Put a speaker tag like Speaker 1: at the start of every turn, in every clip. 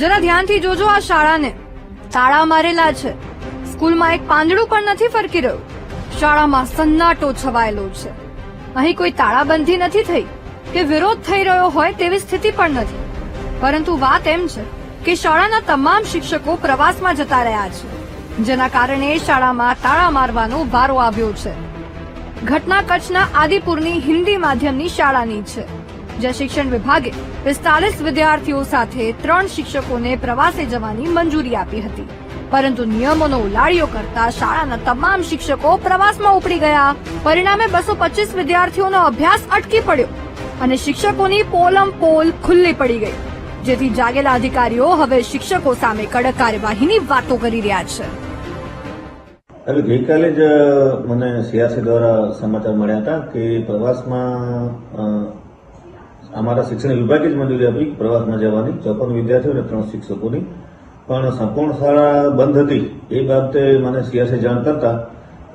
Speaker 1: જરા ધ્યાનથી જોજો આ શાળાને. તાળા મારેલા છે. સ્કૂલમાં એક પાંદડું પણ નથી ફરકી રહ્યું. શાળામાં સન્નાટો છવાયેલો છે. અહીં કોઈ તાળાબંધી નથી થઈ કે વિરોધ થઈ રહ્યો હોય તેવી સ્થિતિ પણ નથી. પરંતુ વાત એમ છે કે શાળાના તમામ શિક્ષકો પ્રવાસમાં જતા રહ્યા છે, જેના કારણે શાળામાં તાળા મારવાનો વારો આવ્યો છે. ઘટના કચ્છના આદિપુરની હિન્દી માધ્યમની શાળાની છે, જ્યાં શિક્ષણ વિભાગે 45 વિદ્યાર્થીઓ સાથે 3 શિક્ષકોને પ્રવાસે જવાની મંજૂરી આપી હતી. પરંતુ નિયમોનો ઉલાળ્યો કરતા શાળાના તમામ શિક્ષકો પ્રવાસમાં ઉપડી ગયા. પરિણામે 225 વિદ્યાર્થીઓનો અભ્યાસ અટકી પડ્યો અને શિક્ષકોની પોલમ પોલ ખુલ્લી પડી ગઈ, જેથી જાગેલા અધિકારીઓ હવે શિક્ષકો સામે કડક કાર્યવાહીની વાતો કરી રહ્યા છે.
Speaker 2: હવે ગઈકાલે જ મને સીઆરસી દ્વારા સમાચાર મળ્યા હતા કે પ્રવાસમાં અમારા શિક્ષણ વિભાગે જ મંજૂરી આપી પ્રવાસમાં જવાની 54 વિદ્યાર્થીઓ અને 3 શિક્ષકોની, પણ સંપૂર્ણ શાળા બંધ હતી. એ બાબતે મને સીઆરસી જાણ કરતા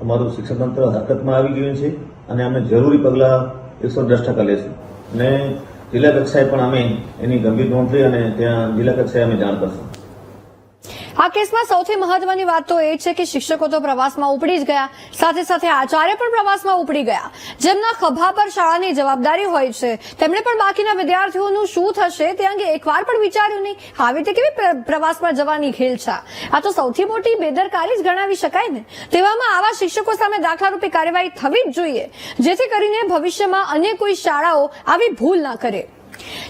Speaker 2: અમારું શિક્ષણ તંત્ર હરકતમાં આવી ગયું છે અને અમે જરૂરી પગલાં 110% લેશું અને જિલ્લા કક્ષાએ પણ અમે એની ગંભીર નોંધ લઈ અને ત્યાં જિલ્લા કક્ષાએ અમે જાણ કરશું.
Speaker 1: આ કેસમાં સૌથી મહત્વની વાત તો એ છે કે શિક્ષકો તો પ્રવાસમાં ઉપડી જ ગયા, સાથે સાથે આચાર્ય પણ પ્રવાસમાં ઉપડી ગયા. જેમના ખભા પર શાળાની જવાબદારી હોય છે તેમણે પણ બાકીના વિદ્યાર્થીઓનું શું થશે તે અંગે એકવાર પણ વિચાર્યું નહીં. આવી રીતે કેવી પ્રવાસમાં જવાની ખેલછા? આ તો સૌથી મોટી બેદરકારી જ ગણાવી શકાય ને. તેવામાં આવા શિક્ષકો સામે દાખલારૂપી કાર્યવાહી થવી જ જોઈએ, જેથી કરીને ભવિષ્યમાં અન્ય કોઈ શાળાઓ આવી ભૂલ ના કરે.